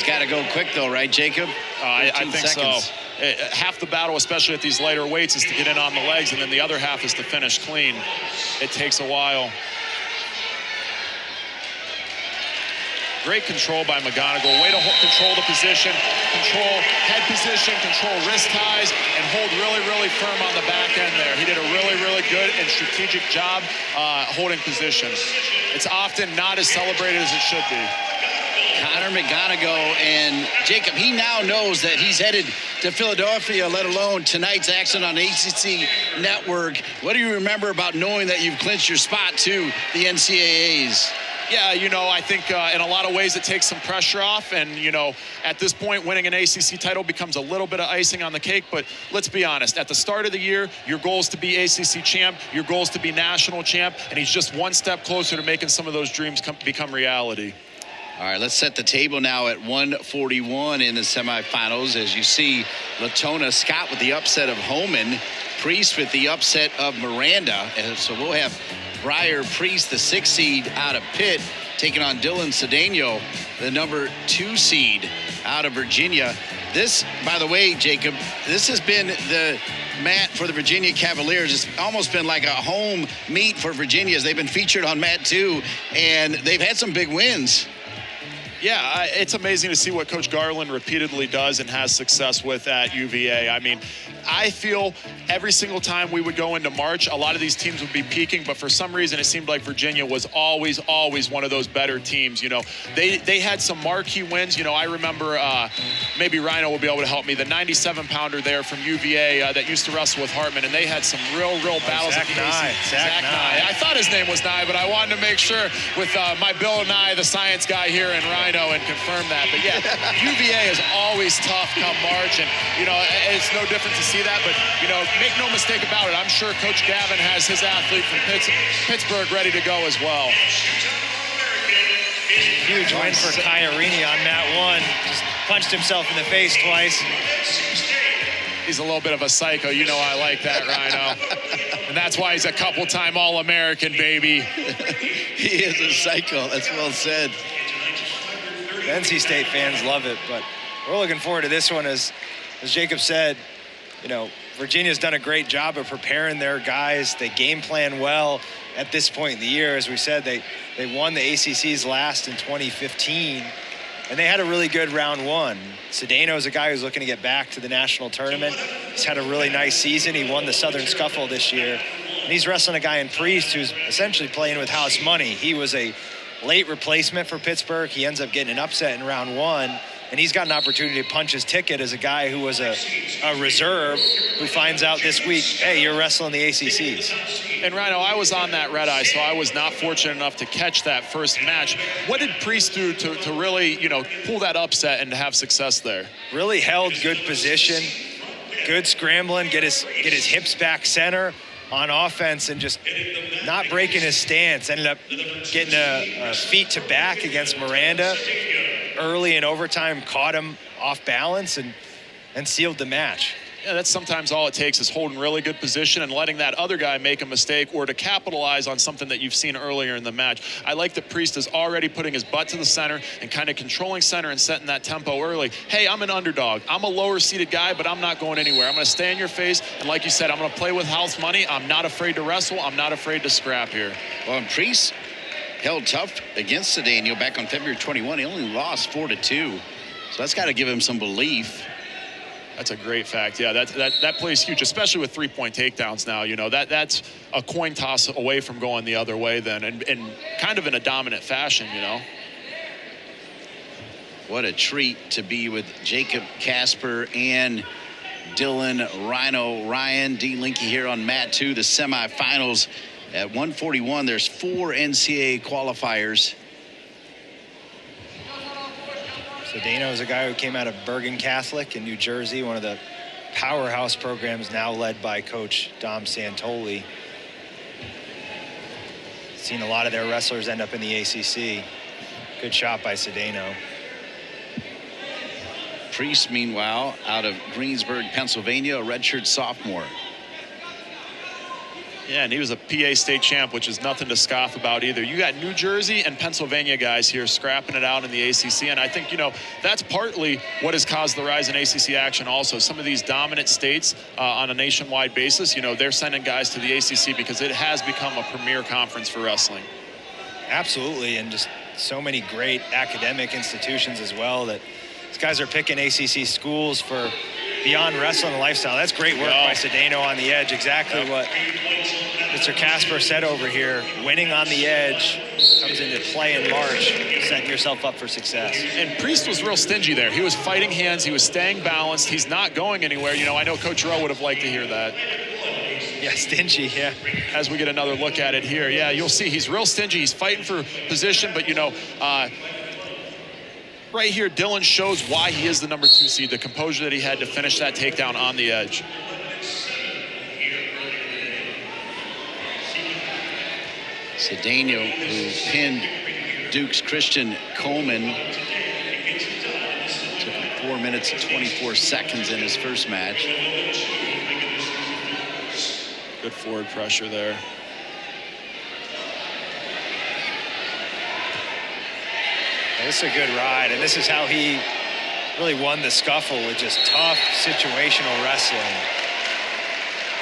He's got to go quick, though, right, Jacob? I think seconds. so. Half the battle, especially at these lighter weights, is to get in on the legs, and then the other half is to finish clean. It takes a while. Great control by McGonigal. Way to control the position, control head position, control wrist ties, and hold really, really firm on the back end there. He did a really, really good and strategic job holding position. It's often not as celebrated as it should be. Connor McGonigal, and Jacob, he now knows that he's headed to Philadelphia, let alone tonight's action on ACC Network. What do you remember about knowing that you've clinched your spot to the NCAAs? Yeah, you know, I think in a lot of ways it takes some pressure off. And, you know, at this point, winning an ACC title becomes a little bit of icing on the cake. But let's be honest, at the start of the year, your goal is to be ACC champ. Your goal is to be national champ. And he's just one step closer to making some of those dreams become reality. All right, let's set the table now at 141 in the semifinals. As you see, Latona Scott with the upset of Homan, Priest with the upset of Miranda. And so we'll have Briar Priest, the 6th seed out of Pitt, taking on Dylan Cedeno, the number 2 seed out of Virginia. This, by the way, Jacob, this has been the mat for the Virginia Cavaliers. It's almost been like a home meet for Virginia as they've been featured on mat 2, and they've had some big wins. Yeah, it's amazing to see what Coach Garland repeatedly does and has success with at UVA. I mean, I feel every single time we would go into March, a lot of these teams would be peaking, but for some reason it seemed like Virginia was always one of those better teams. You know, they had some marquee wins. You know, I remember, maybe Rhino will be able to help me, the 97-pounder there from UVA that used to wrestle with Hartman, and they had some real battles. Zach Nye. I thought his name was Nye, but I wanted to make sure with my Bill Nye, the science guy here in Rhino, and confirm that. But yeah, UVA is always tough come March, and you know, it's no different to see that. But you know, make no mistake about it, I'm sure Coach Gavin has his athlete from Pittsburgh ready to go as well. Huge win for Kairini on mat 1. Just punched himself in the face twice. He's a little bit of a psycho. You know I like that, Rhino. And that's why he's a couple-time All-American, baby. He is a psycho. That's well said. The NC State fans love it, but we're looking forward to this one. As Jacob said, you know, Virginia's done a great job of preparing their guys. They game plan well at this point in the year. As we said, they won the ACC's last in 2015, and they had a really good round 1. Cedeno is a guy who's looking to get back to the national tournament. He's had a really nice season. He won the Southern Scuffle this year, and he's wrestling a guy in Priest who's essentially playing with house money. He was a late replacement for Pittsburgh. He ends up getting an upset in round 1, and he's got an opportunity to punch his ticket as a guy who was a reserve who finds out this week, hey, you're wrestling the ACCs. And Rhino, I was on that red eye, so I was not fortunate enough to catch that first match. What did Priest do to really, you know, pull that upset and to have success there? Really held good position, good scrambling, get his hips back center on offense, and just not breaking his stance. Ended up getting a feet to back against Miranda early in overtime, caught him off balance and sealed the match. Yeah, that's sometimes all it takes, is holding really good position and letting that other guy make a mistake or to capitalize on something that you've seen earlier in the match. I like that Priest is already putting his butt to the center and kind of controlling center and setting that tempo early. Hey, I'm an underdog. I'm a lower seated guy, but I'm not going anywhere. I'm going to stay in your face. And like you said, I'm going to play with house money. I'm not afraid to wrestle. I'm not afraid to scrap here. Well, and Priest held tough against Cedeno back on February 21. He only lost 4-2. So that's got to give him some belief. That's a great fact. Yeah, that plays huge, especially with 3-point takedowns now. You know, that's a coin toss away from going the other way then, and kind of in a dominant fashion, you know. What a treat to be with Jacob Casper and Dylan Rhino Ryan. Dean Linke here on mat 2, the semifinals. At 141, there's 4 NCAA qualifiers. Cedeno is a guy who came out of Bergen Catholic in New Jersey, one of the powerhouse programs now led by Coach Dom Santoli. Seen a lot of their wrestlers end up in the ACC. Good shot by Cedeno. Priest, meanwhile, out of Greensburg, Pennsylvania, a redshirt sophomore. Yeah, and he was a PA state champ, which is nothing to scoff about either. You got New Jersey and Pennsylvania guys here scrapping it out in the ACC, and I think, that's partly what has caused the rise in ACC action also. Some of these dominant states on a nationwide basis, they're sending guys to the ACC because it has become a premier conference for wrestling. Absolutely, and just so many great academic institutions as well that these guys are picking ACC schools for beyond wrestling and lifestyle. That's great work by Cedeno on the edge. Exactly what Mr. Casper said over here. Winning on the edge comes into play in March, setting yourself up for success. And Priest was real stingy there. He was fighting hands. He was staying balanced. He's not going anywhere. I know Coach Rowe would have liked to hear that. Yeah, stingy, yeah. As we get another look at it here. Yeah, you'll see he's real stingy. He's fighting for position, but, right here, Dylan shows why he is the number 2 seed, the composure that he had to finish that takedown on the edge. Cedeno, who pinned Duke's Christian Coleman. Took him 4 minutes and 24 seconds in his first match. Good forward pressure there. This is a good ride, and this is how he really won the scuffle with just tough situational wrestling.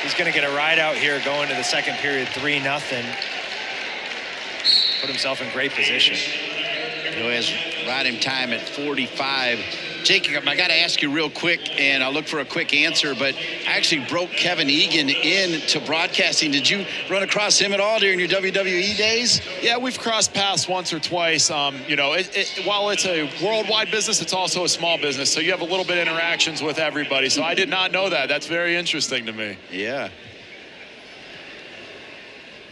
He's going to get a ride out here going to the second period, 3-0. Put himself in great position. He has riding time at 45. Jacob, I got to ask you real quick, and I'll look for a quick answer, but I actually broke Kevin Egan into broadcasting. Did you run across him at all during your WWE days? Yeah, we've crossed paths once or twice. While it's a worldwide business, it's also a small business, so you have a little bit of interactions with everybody. So I did not know that. That's very interesting to me. Yeah.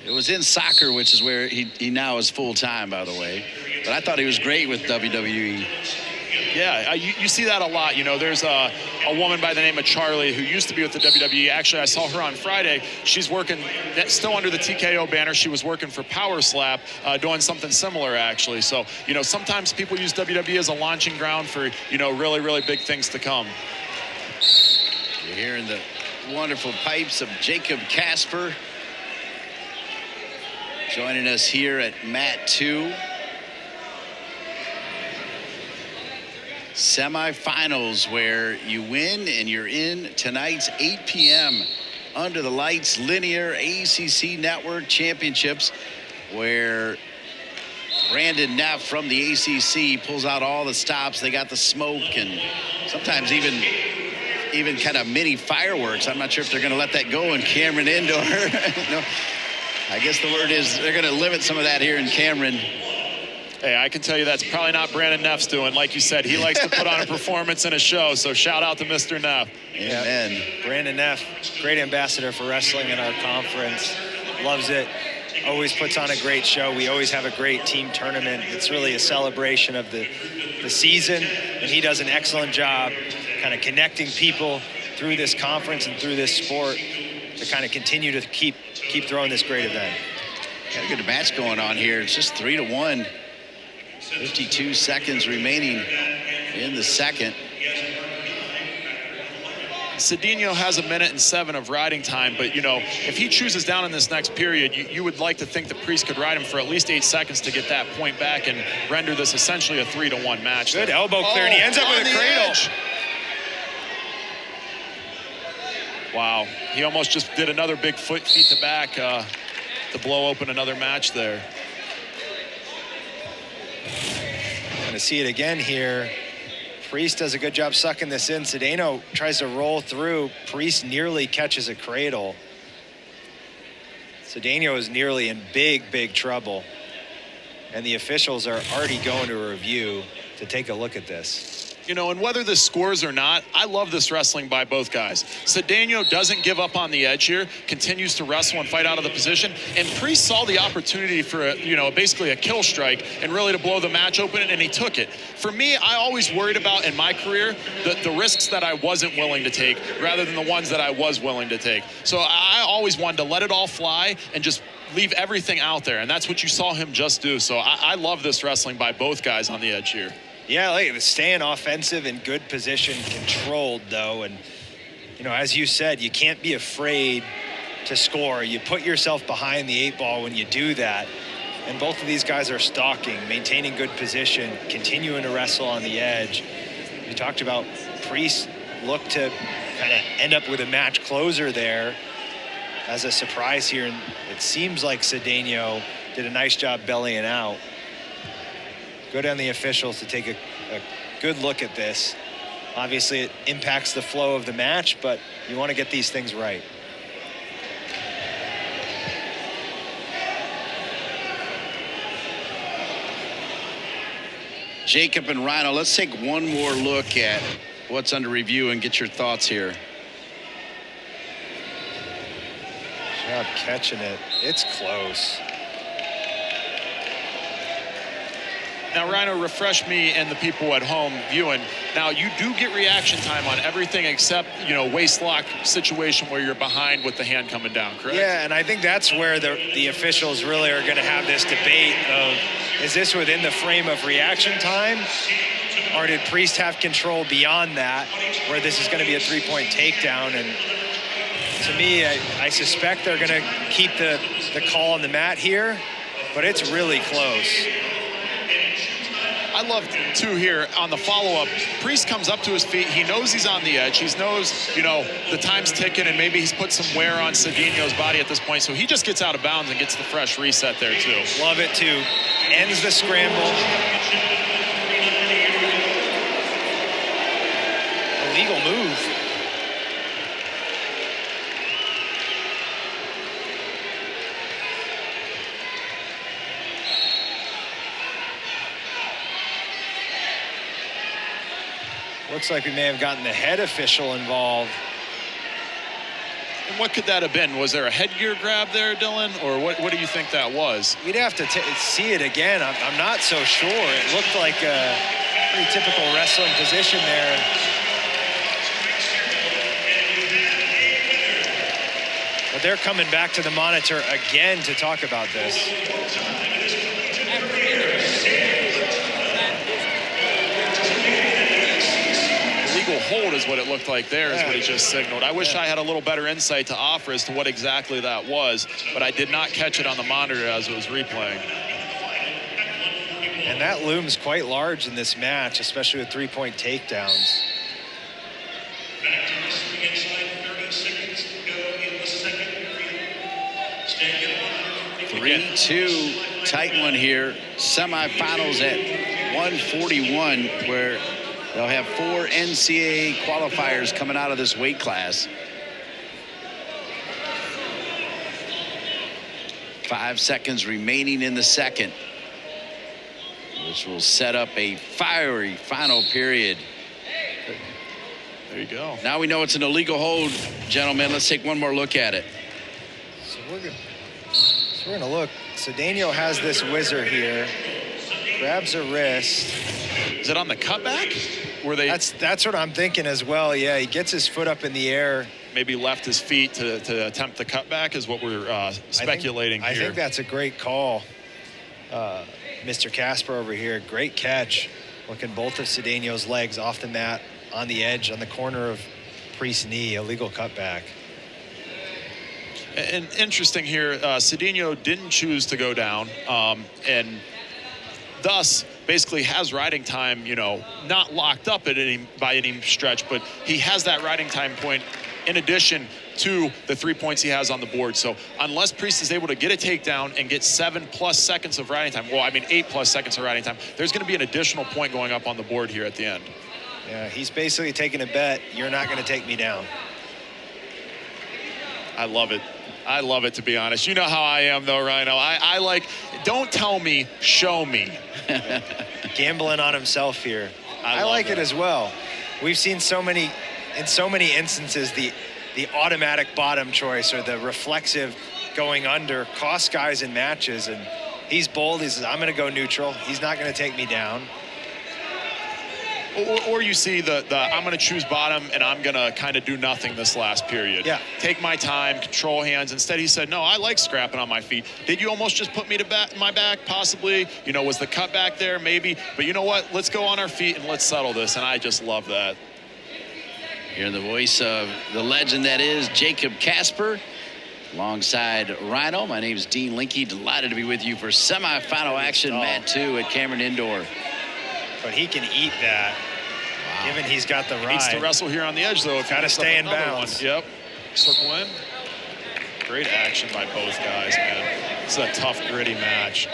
It was in soccer, which is where he now is full-time, by the way. But I thought he was great with WWE. Yeah, you see that a lot. There's a woman by the name of Charlie who used to be with the WWE. Actually, I saw her on Friday. She's working still under the TKO banner. She was working for Power Slap, doing something similar, actually. So, sometimes people use WWE as a launching ground for, really, really big things to come. You're hearing the wonderful pipes of Jacob Casper joining us here at Mat 2. Semifinals, where you win and you're in tonight's 8 p.m. Under the Lights Linear ACC Network Championships, where Brandon Neff from the ACC pulls out all the stops. They got the smoke and sometimes even kind of mini fireworks. I'm not sure if they're going to let that go in Cameron Indoor. No, I guess the word is they're going to limit some of that here in Cameron. Hey, I can tell you that's probably not Brandon Neff's doing. Like you said, he likes to put on a performance in a show, so shout out to Mr. Neff. Amen. Yeah. Brandon Neff, great ambassador for wrestling in our conference. Loves it. Always puts on a great show. We always have a great team tournament. It's really a celebration of the season, and he does an excellent job kind of connecting people through this conference and through this sport to kind of continue to keep throwing this great event. Got a good match going on here. It's just 3-1. 52 seconds remaining in the second. Cedeno has 1 minute and 7 of riding time, but if he chooses down in this next period, you would like to think that Priest could ride him for at least 8 seconds to get that point back and render this essentially a 3-1 match. Good elbow clear, and he ends up with a cradle. Edge. Wow, he almost just did another big feet to back to blow open another match there. Going to see it again here. Priest does a good job sucking this in. Cedeno tries to roll through. Priest nearly catches a cradle. Cedeno is nearly in big trouble. And the officials are already going to a review to take a look at this. And whether this scores or not, I love this wrestling by both guys. Cedeno doesn't give up on the edge here, continues to wrestle and fight out of the position. And Priest saw the opportunity for, basically a kill strike and really to blow the match open, and he took it. For me, I always worried about in my career the risks that I wasn't willing to take rather than the ones that I was willing to take. So I always wanted to let it all fly and just leave everything out there. And that's what you saw him just do. So I love this wrestling by both guys on the edge here. Yeah, like staying offensive in good position, controlled though, and as you said, you can't be afraid to score. You put yourself behind the 8 ball when you do that. And both of these guys are stalking, maintaining good position, continuing to wrestle on the edge. You talked about Priest look to kind of end up with a match closer there as a surprise here. And it seems like Cedeno did a nice job bellying out. Good on the officials to take a good look at this. Obviously, it impacts the flow of the match, but you want to get these things right. Jacob and Rhino, let's take one more look at what's under review and get your thoughts here. Good job catching it. It's close. Now, Rhino, refresh me and the people at home viewing. Now, you do get reaction time on everything except, waist lock situation where you're behind with the hand coming down, correct? Yeah, and I think that's where the officials really are going to have this debate of, is this within the frame of reaction time, or did Priest have control beyond that, where this is going to be a 3-point takedown? And to me, I suspect they're going to keep the call on the mat here, but it's really close. I love, too, here on the follow-up, Priest comes up to his feet. He knows he's on the edge. He knows, the time's ticking, and maybe he's put some wear on Cedeno's body at this point. So he just gets out of bounds and gets the fresh reset there, too. Love it, too. Ends the scramble. Illegal move. Looks like we may have gotten the head official involved. And what could that have been? Was there a headgear grab there, Dylan? Or what do you think that was? We'd have to see it again. I'm not so sure. It looked like a pretty typical wrestling position there. But they're coming back to the monitor again to talk about this. Hold is what it looked like there, is what he just signaled. I wish I had a little better insight to offer as to what exactly that was, but I did not catch it on the monitor as it was replaying. And that looms quite large in this match, especially with 3-point takedowns. 3-2, tight one here. Semifinals at 141, where they'll have 4 NCAA qualifiers coming out of this weight class. 5 seconds remaining in the second, which will set up a fiery final period. There you go. Now we know it's an illegal hold, gentlemen. Let's take one more look at it. So we're going to look. Cedeno has this whizzer here. Grabs a wrist. Is it on the cutback? Were they? That's what I'm thinking as well. Yeah, he gets his foot up in the air. Maybe left his feet to attempt the cutback is what we're speculating here. I think that's a great call. Mr. Casper over here, great catch. Looking both of Cedeno's legs off the mat, on the edge, on the corner of Priest's knee, illegal cutback. And interesting here, Cedeno didn't choose to go down, and thus basically has riding time, not locked up by any stretch, but he has that riding time point in addition to the 3 points he has on the board. So unless Priest is able to get a takedown and get 7+ seconds of riding time, 8+ seconds of riding time, there's going to be an additional point going up on the board here at the end. Yeah, he's basically taking a bet, you're not going to take me down. I love it. I love it, to be honest. You know how I am, though, Rhino. I like, don't tell me, show me. Gambling on himself here. I like it as well. We've seen in so many instances, the automatic bottom choice or the reflexive going under cost guys in matches. And he's bold. He says, I'm going to go neutral. He's not going to take me down. Or you see the I'm going to choose bottom and I'm going to kind of do nothing this last period. Yeah. Take my time, control hands. Instead, he said, no, I like scrapping on my feet. Did you almost just put me to my back? Possibly. Was the cut back there? Maybe. But you know what? Let's go on our feet and let's settle this. And I just love that. Hearing the voice of the legend that is Jacob Casper, Alongside Rhino, my name is Dean Linke. Delighted to be with you for semifinal action, Mat 2 at Cameron Indoor. But he can eat that, given he's got the ride. Needs to wrestle here on the edge, though. Got to stay in bounds. Yep. Circle in. Great action by both guys, man. This is a tough, gritty match.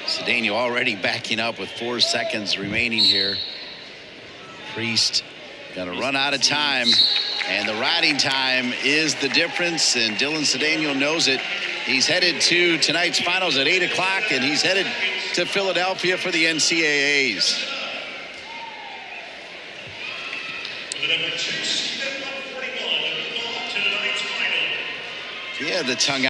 Cedeno already backing up with 4 seconds remaining here. Priest got to run out of time, and the riding time is the difference, and Dylan Cedeno knows it. He's headed to tonight's finals at 8 o'clock, and he's headed to Philadelphia for the NCAAs. Yeah, the tongue